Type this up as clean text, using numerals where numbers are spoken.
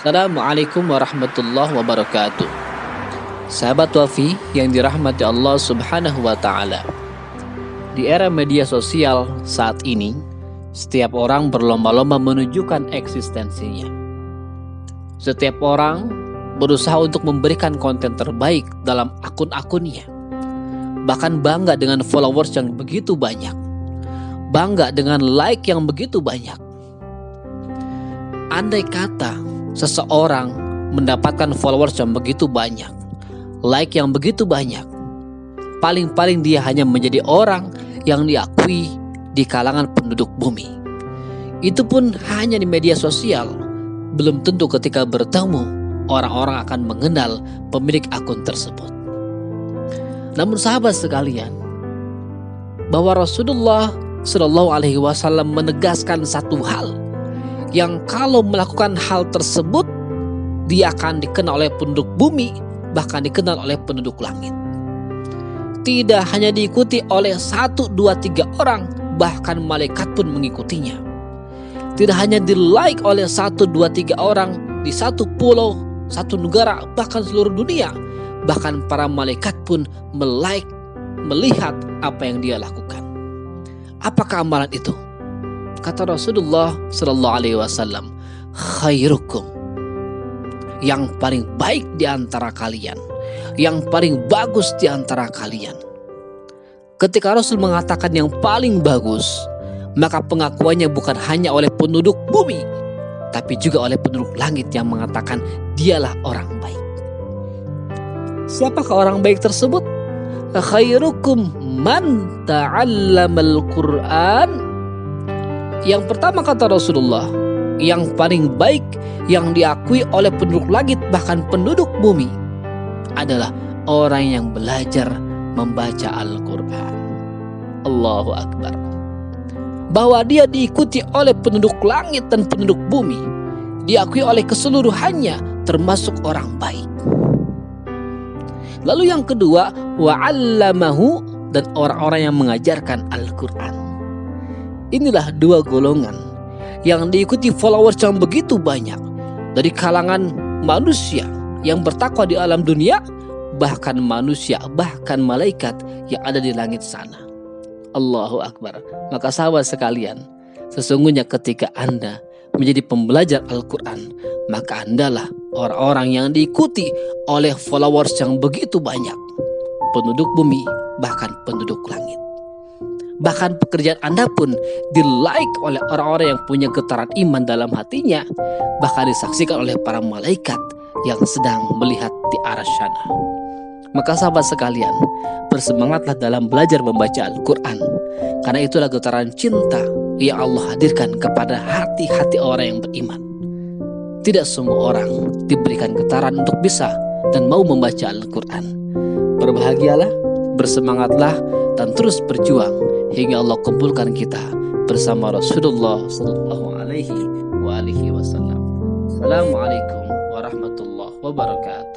Assalamualaikum warahmatullahi wabarakatuh. Sahabat Wafi yang dirahmati Allah Subhanahu wa Ta'ala, di era media sosial saat ini, setiap orang berlomba-lomba menunjukkan eksistensinya. Setiap orang berusaha untuk memberikan konten terbaik dalam akun-akunnya. Bahkan bangga dengan followers yang begitu banyak, bangga dengan like yang begitu banyak. Andai kata seseorang mendapatkan followers yang begitu banyak, like yang begitu banyak, paling-paling dia hanya menjadi orang yang diakui di kalangan penduduk bumi. Itu pun hanya di media sosial. Belum tentu ketika bertemu orang-orang akan mengenal pemilik akun tersebut. Namun sahabat sekalian, bahwa Rasulullah Shallallahu Alaihi Wasallam menegaskan satu hal, yang kalau melakukan hal tersebut dia akan dikenal oleh penduduk bumi, bahkan dikenal oleh penduduk langit. Tidak hanya diikuti oleh 1, 2, 3 orang, bahkan malaikat pun mengikutinya. Tidak hanya di like oleh 1, 2, 3 orang di satu pulau, satu negara, bahkan seluruh dunia, bahkan para malaikat pun melike, melihat apa yang dia lakukan. Apakah amalan itu? Kata Rasulullah Sallallahu Alaihi Wasallam, khairukum, yang paling baik di antara kalian, yang paling bagus di antara kalian. Ketika Rasul mengatakan yang paling bagus, maka pengakuannya bukan hanya oleh penduduk bumi, tapi juga oleh penduduk langit yang mengatakan dialah orang baik. Siapakah orang baik tersebut? Khairukum man ta'allamal Qur'an. Yang pertama kata Rasulullah, yang paling baik yang diakui oleh penduduk langit bahkan penduduk bumi adalah orang yang belajar membaca Al-Quran. Allahu Akbar. Bahwa dia diikuti oleh penduduk langit dan penduduk bumi, diakui oleh keseluruhannya termasuk orang baik. Lalu yang kedua, wa'allamahu, dan orang-orang yang mengajarkan Al-Quran. Inilah dua golongan yang diikuti followers yang begitu banyak dari kalangan manusia yang bertakwa di alam dunia, bahkan manusia, bahkan malaikat yang ada di langit sana. Allahu Akbar. Maka sahabat sekalian, sesungguhnya ketika Anda menjadi pembelajar Al-Quran, maka Andalah orang-orang yang diikuti oleh followers yang begitu banyak, penduduk bumi, bahkan penduduk langit. Bahkan pekerjaan Anda pun di-like oleh orang-orang yang punya getaran iman dalam hatinya, bahkan disaksikan oleh para malaikat yang sedang melihat di arah sana. Maka sahabat sekalian, bersemangatlah dalam belajar membaca Al-Quran, karena itulah getaran cinta yang Allah hadirkan kepada hati-hati orang yang beriman. Tidak semua orang diberikan getaran untuk bisa dan mau membaca Al-Quran. Berbahagialah, bersemangatlah, dan terus berjuang hingga Allah kumpulkan kita bersama Rasulullah Sallallahu Alaihi Wasallam. Assalamualaikum warahmatullahi wabarakatuh.